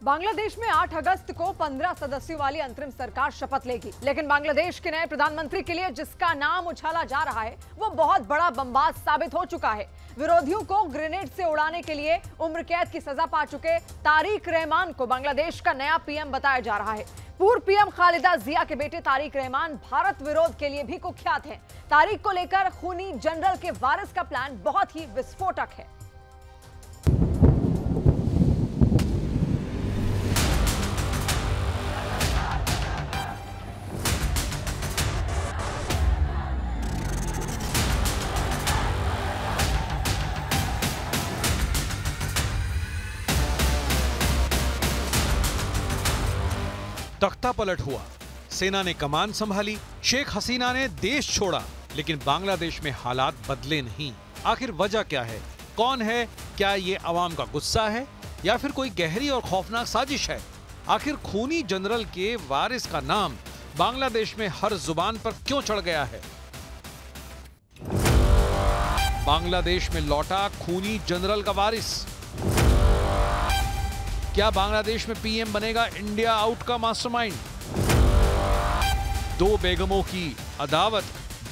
बांग्लादेश में 8 अगस्त को 15 सदस्यों वाली अंतरिम सरकार शपथ लेगी, लेकिन बांग्लादेश के नए प्रधानमंत्री के लिए जिसका नाम उछाला जा रहा है वो बहुत बड़ा बमबाज साबित हो चुका है। विरोधियों को ग्रेनेड से उड़ाने के लिए उम्र कैद की सजा पा चुके तारिक रहमान को बांग्लादेश का नया पीएम बताया जा रहा है। पूर्व पीएम खालिदा जिया के बेटे तारिक रहमान भारत विरोध के लिए भी कुख्यात हैं। तारिक को लेकर खूनी जनरल के वारिस का प्लान बहुत ही विस्फोटक है। तख्ता पलट हुआ, सेना ने कमान संभाली, शेख हसीना ने देश छोड़ा, लेकिन बांग्लादेश में हालात बदले नहीं। आखिर वजह क्या है? कौन है? क्या ये अवाम का गुस्सा है या फिर कोई गहरी और खौफनाक साजिश है? आखिर खूनी जनरल के वारिस का नाम बांग्लादेश में हर जुबान पर क्यों चढ़ गया है? बांग्लादेश में लौटा खूनी जनरल का वारिस। क्या बांग्लादेश में पीएम बनेगा इंडिया आउट का मास्टरमाइंड? दो बेगमों की अदावत,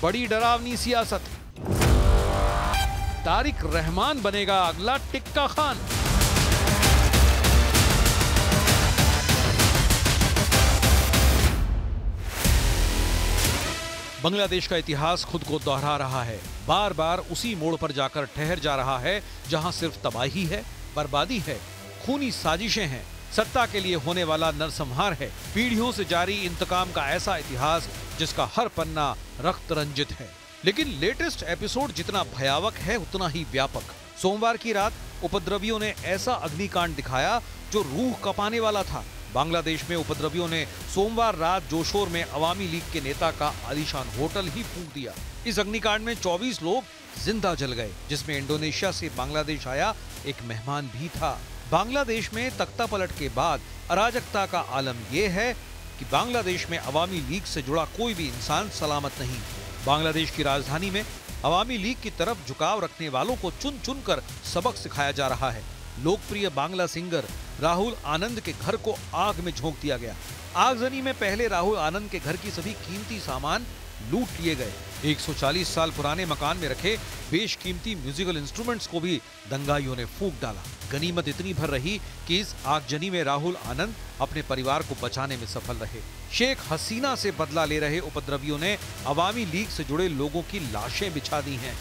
बड़ी डरावनी सियासत। तारिक रहमान बनेगा अगला टिक्का खान। बांग्लादेश का इतिहास खुद को दोहरा रहा है, बार बार उसी मोड़ पर जाकर ठहर जा रहा है जहां सिर्फ तबाही है, बर्बादी है, खूनी साजिशें हैं, सत्ता के लिए होने वाला नरसंहार है, पीढ़ियों से जारी इंतकाम का ऐसा इतिहास जिसका हर पन्ना रक्त रंजित है। लेकिन लेटेस्ट एपिसोड जितना भयावह है उतना ही व्यापक। सोमवार की रात उपद्रवियों ने ऐसा अग्निकांड दिखाया जो रूह कपाने वाला था। बांग्लादेश में उपद्रवियों ने सोमवार रात जोशोर में अवामी लीग के नेता का आलीशान होटल ही फूंक दिया। इस अग्निकांड में 24 लोग जिंदा जल गए, जिसमें इंडोनेशिया से बांग्लादेश आया एक मेहमान भी था। बांग्लादेश में तख्ता पलट के बाद अराजकता का आलम यह है कि बांग्लादेश में अवामी लीग से जुड़ा कोई भी इंसान सलामत नहीं। बांग्लादेश की राजधानी में अवामी लीग की तरफ झुकाव रखने वालों को चुन चुन कर सबक सिखाया जा रहा है। लोकप्रिय बांग्ला सिंगर राहुल आनंद के घर को आग में झोंक दिया गया। आगजनी में पहले राहुल आनंद के घर की सभी कीमती सामान लूट लिए गए। 140 साल पुराने मकान में रखे बेशकीमती म्यूजिकल इंस्ट्रूमेंट्स को भी दंगाइयों ने फूंक डाला। गनीमत इतनी भर रही कि इस आगजनी में राहुल आनंद अपने परिवार को बचाने में सफल रहे। शेख हसीना से बदला ले रहे उपद्रवियों ने अवामी लीग से जुड़े लोगों की लाशें बिछा दी हैं।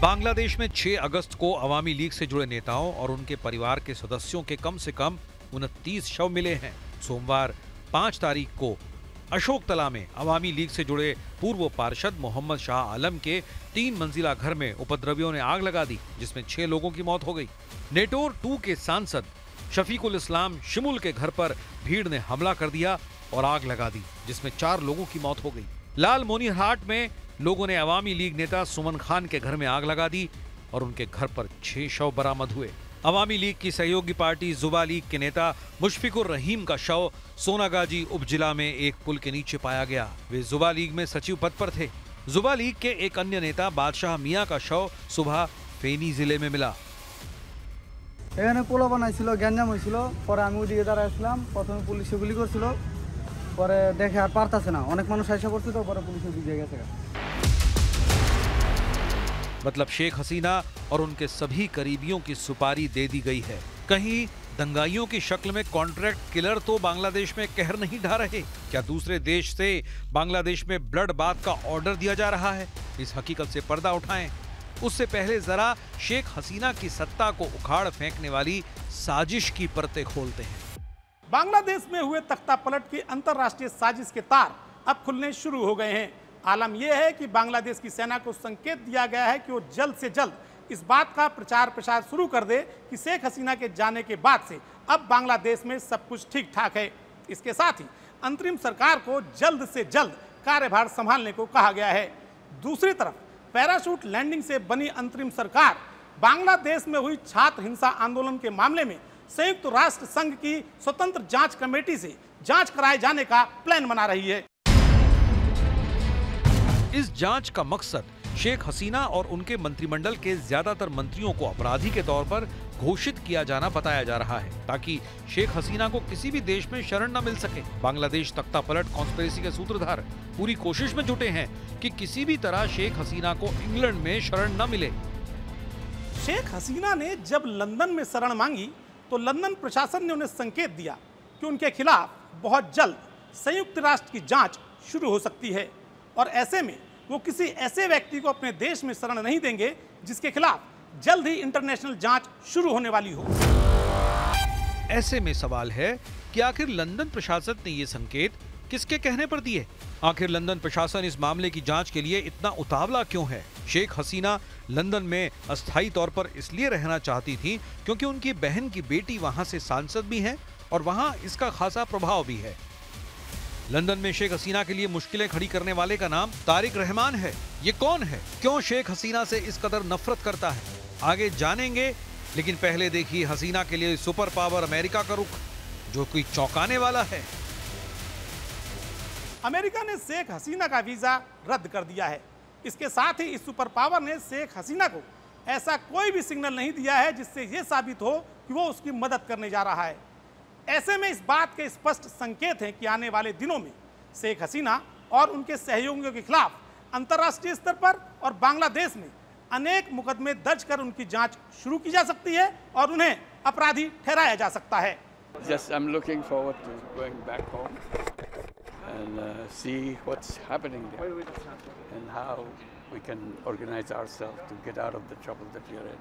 बांग्लादेश में 6 अगस्त को अवामी लीग से जुड़े नेताओं और उनके परिवार के सदस्यों के कम से कम 29 शव मिले हैं। सोमवार 5 तारीख को अशोक तला में अवामी लीग से जुड़े पूर्व पार्षद मोहम्मद शाह आलम के 3 मंजिला घर में उपद्रवियों ने आग लगा दी, जिसमें 6 लोगों की मौत हो गई। नेटोर 2 के सांसद शफीकुल इस्लाम शिमुल के घर पर भीड़ ने हमला कर दिया और आग लगा दी, जिसमें 4 लोगों की मौत हो गई। लाल मोनीहाट में लोगों ने अवामी लीग नेता सुमन खान के घर में आग लगा दी और उनके घर पर 6 शव बरामद हुए। अवामी लीग की सहयोगी पार्टी जुबा लीग के नेता मुशफिकुर रहीम का शव सोनागाजी उपजिला में एक पुल के नीचे पाया गया। वे जुबा लीग में सचिव पद पर थे। जुबा लीग के एक अन्य नेता बादशाह मियां का शव सुबह फेनी जिले में मिला। এখানে পোলা বানাইছিল, গ্যাঞ্জাম হয়েছিল, পরে আমি ওদিকে দাঁড়াইছিলাম, প্রথমে পুলিশে গুলি করছিল, পরে দেখে আর পারতাছে না, অনেক মানুষ আইসা পড়ছে তো পরে পুলিশে দিয়ে গেছে। मतलब शेख हसीना और उनके सभी करीबियों की सुपारी दे दी गई है। कहीं दंगाइयों की शक्ल में कॉन्ट्रैक्ट किलर तो बांग्लादेश में कहर नहीं ढा रहे? क्या दूसरे देश से बांग्लादेश में ब्लड बाथ का ऑर्डर दिया जा रहा है? इस हकीकत से पर्दा उठाएं। उससे पहले जरा शेख हसीना की सत्ता को उखाड़ फेंकने वाली साजिश की परतें खोलते हैं। बांग्लादेश में हुए तख्ता पलट की अंतरराष्ट्रीय साजिश के तार अब खुलने शुरू हो गए हैं। आलम यह है कि बांग्लादेश की सेना को संकेत दिया गया है कि वो जल्द से जल्द इस बात का प्रचार प्रसार शुरू कर दे कि शेख हसीना के जाने के बाद से अब बांग्लादेश में सब कुछ ठीक ठाक है। इसके साथ ही अंतरिम सरकार को जल्द से जल्द कार्यभार संभालने को कहा गया है। दूसरी तरफ पैराशूट लैंडिंग से बनी अंतरिम सरकार बांग्लादेश में हुई छात्र हिंसा आंदोलन के मामले में संयुक्त राष्ट्र संघ की स्वतंत्र जांच कमेटी से जांच कराए जाने का प्लान बना रही है। इस जांच का मकसद शेख हसीना और उनके मंत्रिमंडल के ज्यादातर मंत्रियों को अपराधी के तौर पर घोषित किया जाना बताया जा रहा है, ताकि शेख हसीना को किसी भी देश में शरण न मिल सके। बांग्लादेश तख्तापलट कॉन्स्पिरेसी के सूत्रधार पूरी कोशिश में जुटे हैं कि किसी भी तरह शेख हसीना को इंग्लैंड में शरण न मिले। शेख हसीना ने जब लंदन में शरण मांगी तो लंदन प्रशासन ने उन्हें संकेत दिया कि उनके खिलाफ बहुत जल्द संयुक्त राष्ट्र की जांच शुरू हो सकती है और ऐसे में वो किसी ऐसे व्यक्ति को अपने देश में शरण नहीं देंगे जिसके खिलाफ जल्द ही इंटरनेशनल जांच शुरू होने वाली हो। ऐसे में सवाल है कि आखिर लंदन प्रशासन ने ये संकेत किसके कहने पर दिए? आखिर लंदन प्रशासन इस मामले की जांच के लिए इतना उतावला क्यों है? शेख हसीना लंदन में अस्थायी तौर पर इसलिए रहना चाहती थी क्योंकि उनकी बहन की बेटी वहां से सांसद भी है और वहां इसका खासा प्रभाव भी है। लंदन में शेख हसीना के लिए मुश्किलें खड़ी करने वाले का नाम तारिक रहमान है। ये कौन है? क्यों शेख हसीना से इस कदर नफरत करता है? आगे जानेंगे, लेकिन पहले देखिए हसीना के लिए सुपर पावर अमेरिका का रुख, जो कोई चौंकाने वाला है। अमेरिका ने शेख हसीना का वीजा रद्द कर दिया है। इसके साथ ही इस सुपर पावर ने शेख हसीना को ऐसा कोई भी सिग्नल नहीं दिया है जिससे यह साबित हो कि वो उसकी मदद करने जा रहा है। ऐसे में इस बात के स्पष्ट संकेत हैं कि आने वाले दिनों में शेख हसीना और उनके सहयोगियों के खिलाफ अंतर्राष्ट्रीय स्तर पर और बांग्लादेश में अनेक मुकदमे दर्ज कर उनकी जांच शुरू की जा सकती है और उन्हें अपराधी ठहराया जा सकता है। Just I'm looking forward to going back home and see what's happening there and how we can organize ourselves to get out of the trouble that we are in.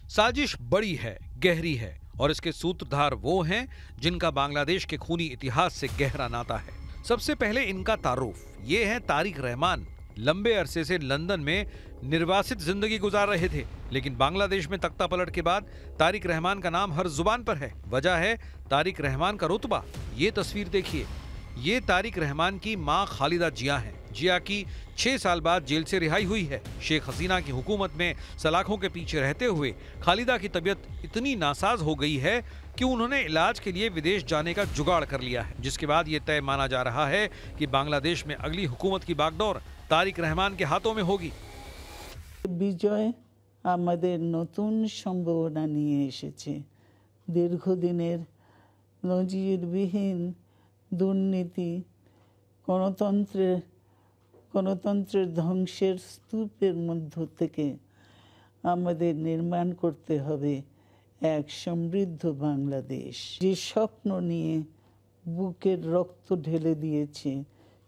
साजिश बड़ी है, गहरी है और इसके सूत्रधार वो हैं जिनका बांग्लादेश के खूनी इतिहास से गहरा नाता है। सबसे पहले इनका तारुफ, ये है तारिक रहमान। लंबे अरसे से लंदन में निर्वासित जिंदगी गुजार रहे थे, लेकिन बांग्लादेश में तख्तापलट के बाद तारिक रहमान का नाम हर जुबान पर है। वजह है तारिक रहमान का रुतबा। ये तस्वीर देखिए, ये तारिक रहमान की मां खालिदा जिया हैं। जिया की 6 साल बाद जेल से रिहाई हुई है। शेख हसीना की हुकूमत में सलाखों के पीछे रहते हुए खालिदा की तबीयत इतनी नासाज हो गई है कि उन्होंने इलाज के लिए विदेश जाने का जुगाड़ कर लिया है, जिसके बाद ये तय माना जा रहा है कि बांग्लादेश में अगली हुकूमत की बागडोर तारिक रहमान के हाथों में होगी। বিজয় আমাদের নতুন সম্ভাবনা নিয়ে এসেছে। দীর্ঘদিনের নজিরবিহীন দুর্নীতি, গণতন্ত্রের ধ্বংসের স্তূপের মধ্য থেকে আমাদের নির্মাণ করতে হবে এক সমৃদ্ধ বাংলাদেশ। যে স্বপ্ন নিয়ে বুকের রক্ত ঢেলে দিয়েছে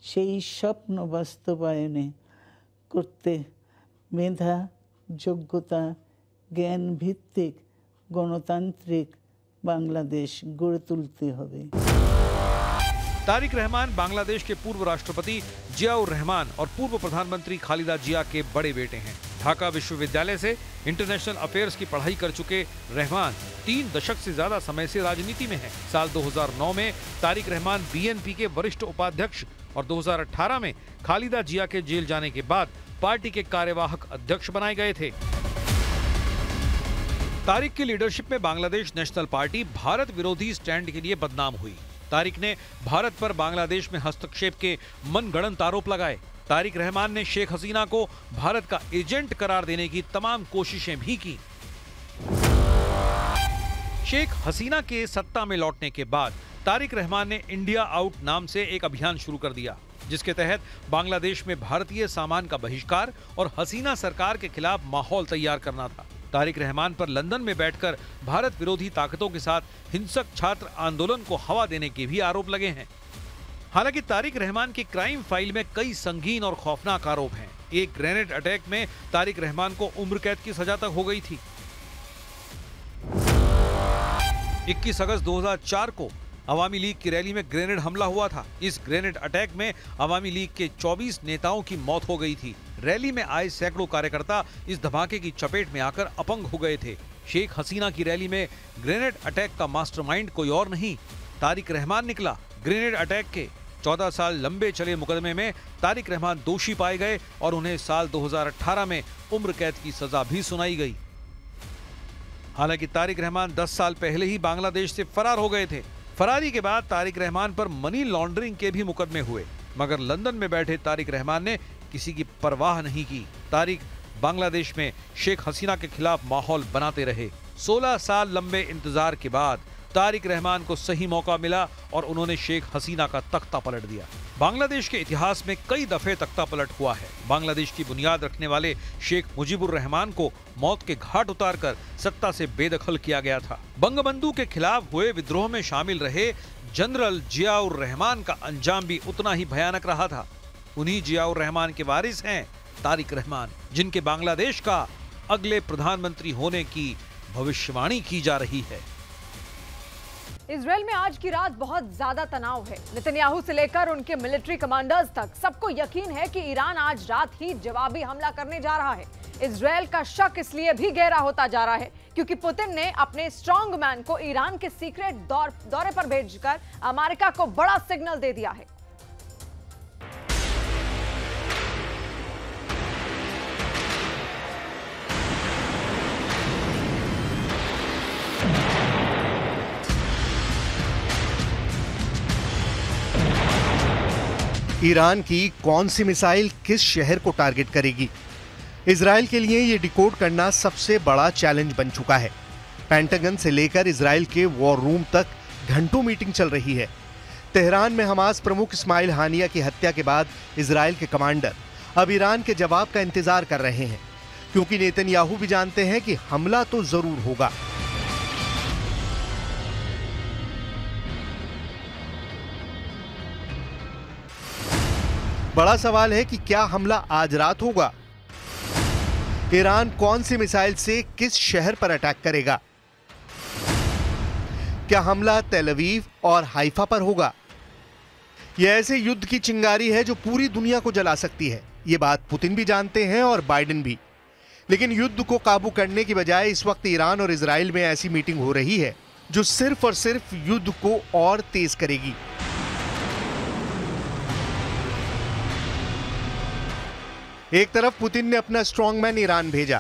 সেই স্বপ্ন বাস্তবায়নে করতে মেধা, যোগ্যতা, জ্ঞান ভিত্তিক গণতান্ত্রিক বাংলাদেশ গড়ে তুলতে হবে। तारिक रहमान बांग्लादेश के पूर्व राष्ट्रपति जियाउर रहमान और पूर्व प्रधानमंत्री खालिदा जिया के बड़े बेटे हैं। ढाका विश्वविद्यालय से इंटरनेशनल अफेयर्स की पढ़ाई कर चुके रहमान 3 दशक से ज्यादा समय से राजनीति में हैं। साल 2009 में तारिक रहमान बीएनपी के वरिष्ठ उपाध्यक्ष और 2018 में खालिदा जिया के जेल जाने के बाद पार्टी के कार्यवाहक अध्यक्ष बनाए गए थे। तारिक की लीडरशिप में बांग्लादेश नेशनल पार्टी भारत विरोधी स्टैंड के लिए बदनाम हुई। तारिक ने भारत पर बांग्लादेश में हस्तक्षेप के मनगढ़ंत आरोप लगाए। तारिक रहमान ने शेख हसीना को भारत का एजेंट करार देने की तमाम कोशिशें भी की। शेख हसीना के सत्ता में लौटने के बाद तारिक रहमान ने इंडिया आउट नाम से एक अभियान शुरू कर दिया, जिसके तहत बांग्लादेश में भारतीय सामान का बहिष्कार और हसीना सरकार के खिलाफ माहौल तैयार करना था। तारिक रहमान पर लंदन में बैठकर भारत विरोधी ताकतों के साथ हिंसक छात्र आंदोलन को हवा देने के भी आरोप लगे हैं। हालांकि तारिक रहमान की क्राइम फाइल में कई संगीन और खौफनाक आरोप हैं। एक ग्रेनेड अटैक में तारिक रहमान को उम्र कैद की सजा तक हो गई थी। 21 अगस्त 2004 को अवामी लीग की रैली में ग्रेनेड हमला हुआ था। इस ग्रेनेड अटैक में अवामी लीग के 24 नेताओं की मौत हो गई थी। रैली में आए सैकड़ों कार्यकर्ता इस धमाके की चपेट में आकर अपंग हो गए थे। शेख हसीना की रैली में ग्रेनेड अटैक का मास्टरमाइंड कोई और नहीं, तारिक रहमान निकला। ग्रेनेड अटैक के 14 साल लंबे चले मुकदमे में तारिक रहमान दोषी पाए गए और उन्हें साल 2018 में उम्र कैद की सजा भी सुनाई गई। हालांकि तारिक रहमान 10 साल पहले ही बांग्लादेश से फरार हो गए थे। फरारी के बाद तारिक रहमान पर मनी लॉन्ड्रिंग के भी मुकदमे हुए, मगर लंदन में बैठे तारिक रहमान ने किसी की परवाह नहीं की। तारिक बांग्लादेश में शेख हसीना के खिलाफ माहौल बनाते रहे। 16 साल लंबे इंतजार के बाद तारिक रहमान को सही मौका मिला और उन्होंने शेख हसीना का तख्ता पलट दिया। बांग्लादेश के इतिहास में कई दफे तख्ता पलट हुआ है। बांग्लादेश की बुनियाद रखने वाले शेख मुजीबुर रहमान को मौत के घाट उतारकर सत्ता से बेदखल किया गया था। बंगबंधु के खिलाफ हुए विद्रोह में शामिल रहे जनरल जियाउर रहमान का अंजाम भी उतना ही भयानक रहा था। उन्हीं जियाउर रहमान के वारिस हैं तारिक रहमान, जिनके बांग्लादेश का अगले प्रधानमंत्री होने की भविष्यवाणी की जा रही है। इजरायल में आज की रात बहुत ज्यादा तनाव है। नेतन्याहू से लेकर उनके मिलिट्री कमांडर्स तक सबको यकीन है कि ईरान आज रात ही जवाबी हमला करने जा रहा है। इजरायल का शक इसलिए भी गहरा होता जा रहा है क्योंकि पुतिन ने अपने स्ट्रॉन्ग मैन को ईरान के सीक्रेट दौरे पर भेजकर अमेरिका को बड़ा सिग्नल दे दिया है। ईरान की कौन सी मिसाइल किस शहर को टारगेट करेगी? इजरायल के लिए ये डिकोड करना सबसे बड़ा चैलेंज बन चुका है। पेंटागन से लेकर इजरायल के वॉर रूम तक घंटों मीटिंग चल रही है। तेहरान में हमास प्रमुख इस्माइल हानिया की हत्या के बाद इजरायल के कमांडर अब ईरान के जवाब का इंतजार कर रहे हैं, क्योंकि नेतन्याहू भी जानते हैं कि हमला तो जरूर होगा। बड़ा सवाल है कि क्या हमला आज रात होगा? ईरान कौन सी मिसाइल से किस शहर पर अटैक करेगा? क्या हमला तेल अवीव और हाइफा पर होगा? यह ऐसे युद्ध की चिंगारी है जो पूरी दुनिया को जला सकती है। यह बात पुतिन भी जानते हैं और बाइडेन भी। लेकिन युद्ध को काबू करने की बजाय इस वक्त ईरान और इजराइल में ऐसी मीटिंग हो रही है जो सिर्फ और सिर्फ युद्ध को और तेज करेगी। एक तरफ पुतिन ने अपना स्ट्रॉन्गमैन ईरान भेजा।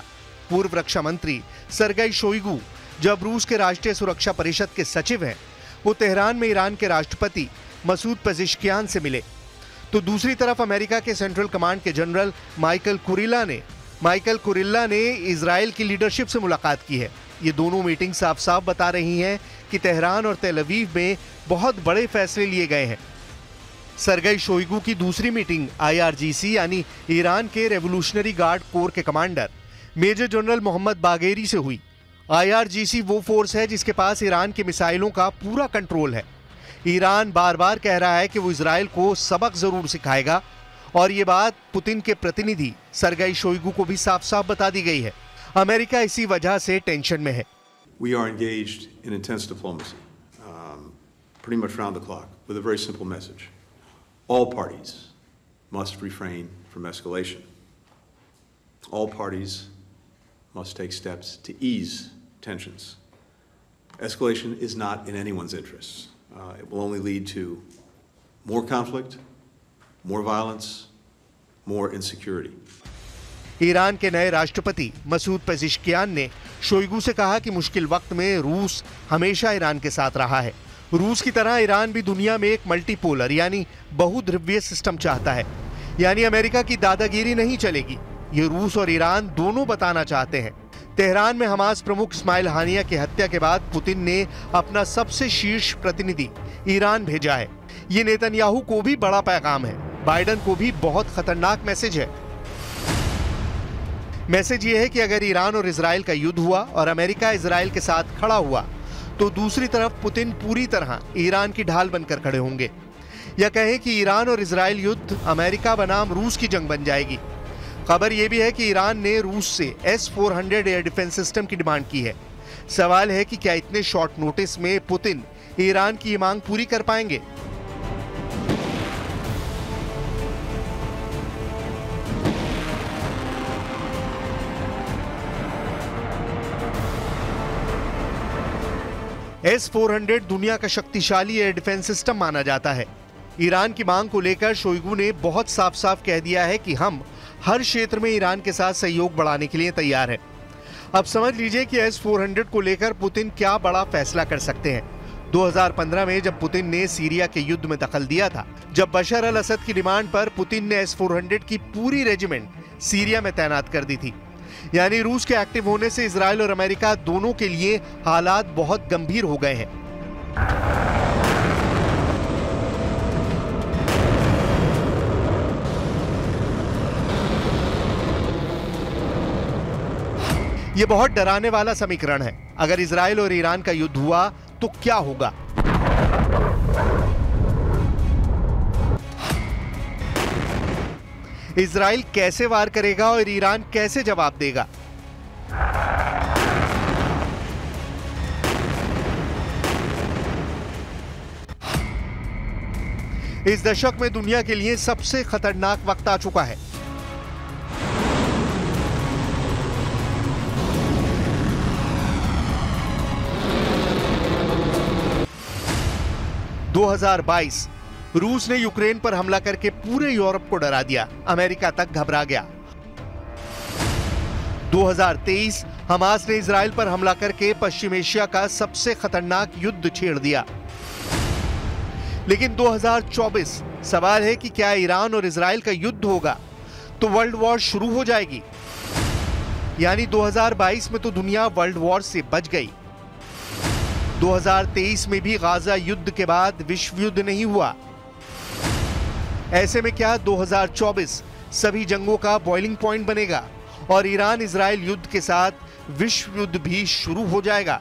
पूर्व रक्षा मंत्री सरगई शोइगु जब रूस के राष्ट्रीय सुरक्षा परिषद के सचिव हैं, वो तेहरान में ईरान के राष्ट्रपति मसूद पेज़ेश्कियान से मिले। तो दूसरी तरफ अमेरिका के सेंट्रल कमांड के जनरल माइकल कुरिल्ला ने इजराइल की लीडरशिप से मुलाकात की है। ये दोनों मीटिंग साफ साफ बता रही हैं कि तेहरान और तेल अवीव में बहुत बड़े फैसले लिए गए हैं। सरगई शोइगु की दूसरी मीटिंग IRGC यानी ईरान के रेवोल्यूशनरी गार्ड कोर के commander major general Mohammad Bagheri से हुई। IRGC वो फोर्स है जिसके पास ईरान की मिसाइलों का पूरा कंट्रोल है। ईरान बार बार कह रहा है कि वो इजराइल को सबक जरूर सिखाएगा और ये बात पुतिन के प्रतिनिधि सरगई शोइगु को भी साफ साफ बता दी गई है। अमेरिका इसी वजह से टेंशन में है। We are engaged in intense diplomacy, pretty much round the clock, with a very simple message. All parties must refrain from escalation. All parties must take steps to ease tensions. Escalation is not in anyone's interests. It will only lead to more conflict, more violence, more insecurity. Iran के नए राष्ट्रपति Masood Pezeshkian ने Shoigu से कहा कि मुश्किल वक्त में रूस हमेशा ईरान के साथ रहा है। रूस की तरह ईरान भी दुनिया में एक मल्टीपोलर यानी बहुध्रुवीय सिस्टम चाहता है, यानी अमेरिका की दादागिरी नहीं चलेगी। ये रूस और ईरान दोनों बताना चाहते हैं। तेहरान में हमास प्रमुख इस्माइल हानिया की हत्या के बाद पुतिन ने अपना सबसे शीर्ष प्रतिनिधि ईरान भेजा है। ये नेतन्याहू को भी बड़ा पैगाम है, बाइडेन को भी बहुत खतरनाक मैसेज है। मैसेज ये है कि अगर ईरान और इजराइल का युद्ध हुआ और अमेरिका इजराइल के साथ खड़ा हुआ तो दूसरी तरफ पुतिन पूरी तरह ईरान की ढाल बनकर खड़े होंगे। या कहें कि ईरान और इजराइल युद्ध अमेरिका बनाम रूस की जंग बन जाएगी। खबर यह भी है कि ईरान ने रूस से S-400 एयर डिफेंस सिस्टम की डिमांड की है। सवाल है कि क्या इतने शॉर्ट नोटिस में पुतिन ईरान की मांग पूरी कर पाएंगे? S-400 दुनिया का शक्तिशाली एयर डिफेंस सिस्टम माना जाता है। ईरान की मांग को लेकर शोइगु ने बहुत साफ साफ कह दिया है कि हम हर क्षेत्र में ईरान के साथ सहयोग बढ़ाने के लिए तैयार हैं। अब समझ लीजिए कि S-400 को लेकर पुतिन क्या बड़ा फैसला कर सकते हैं। 2015 में जब पुतिन ने सीरिया के युद्ध में दखल दिया था, जब बशर अल असद की डिमांड पर पुतिन ने S-400 की पूरी रेजिमेंट सीरिया में तैनात कर दी थी। यानी रूस के एक्टिव होने से इजराइल और अमेरिका दोनों के लिए हालात बहुत गंभीर हो गए हैं। यह बहुत डराने वाला समीकरण है। अगर इजराइल और ईरान का युद्ध हुआ तो क्या होगा? इजराइल कैसे वार करेगा और ईरान कैसे जवाब देगा? इस दशक में दुनिया के लिए सबसे खतरनाक वक्त आ चुका है। रूस ने यूक्रेन पर हमला करके पूरे यूरोप को डरा दिया, अमेरिका तक घबरा गया। 2023 हमास ने इजराइल पर हमला करके पश्चिम एशिया का सबसे खतरनाक युद्ध छेड़ दिया। लेकिन 2024 सवाल है कि क्या ईरान और इजराइल का युद्ध होगा तो वर्ल्ड वॉर शुरू हो जाएगी। यानी 2022 में तो दुनिया वर्ल्ड वॉर से बच गई। 2023 में भी गाजा युद्ध के बाद विश्व युद्ध नहीं हुआ। ऐसे में क्या 2024 सभी जंगों का बॉइलिंग पॉइंट बनेगा और ईरान इजराइल युद्ध के साथ विश्व युद्ध भी शुरू हो जाएगा?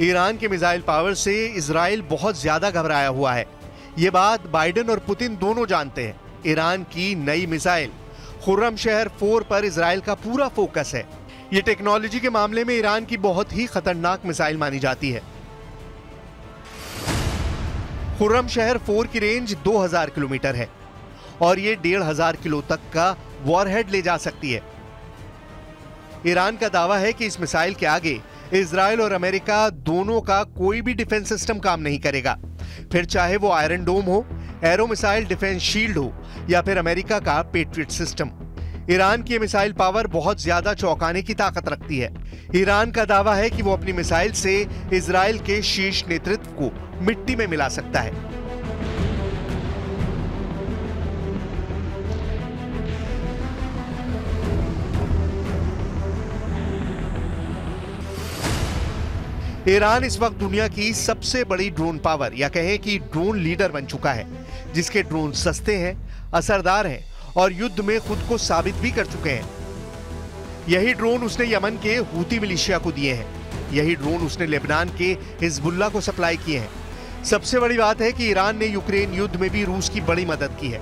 ईरान के मिसाइल पावर से इजराइल बहुत ज्यादा घबराया हुआ है। ये बात बाइडेन और पुतिन दोनों जानते हैं। ईरान की नई मिसाइल खुर्रमशहर 4 पर इजराइल का पूरा फोकस है। ये टेक्नोलॉजी के मामले में ईरान की बहुत ही खतरनाक मिसाइल मानी जाती है। खुर्रमशहर 4 की रेंज 2000 किलोमीटर है और ये 1500 किलो तक का वॉरहेड ले जा सकती है। ईरान का दावा है कि इस मिसाइल के आगे इजराइल और अमेरिका दोनों का कोई भी डिफेंस सिस्टम काम नहीं करेगा, फिर चाहे वो आयरन डोम हो, एरो मिसाइल डिफेंस शील्ड हो या फिर अमेरिका का पेट्रियट सिस्टम। ईरान की मिसाइल पावर बहुत ज्यादा चौंकाने की ताकत रखती है। ईरान का दावा है कि वो अपनी मिसाइल से इजराइल के शीर्ष नेतृत्व को मिट्टी में मिला सकता है। ईरान इस वक्त दुनिया की सबसे बड़ी ड्रोन पावर या कहें कि ड्रोन लीडर बन चुका है, जिसके ड्रोन सस्ते हैं, असरदार हैं और युद्ध में खुद को साबित भी कर चुके हैं। यही ड्रोन उसने यमन के हूती मिलिशिया को दिए हैं। यही ड्रोन उसने लेबनान के हिजबुल्लाह को सप्लाई किए हैं। सबसे बड़ी बात है कि ईरान ने यूक्रेन युद्ध में भी रूस की बड़ी मदद की है।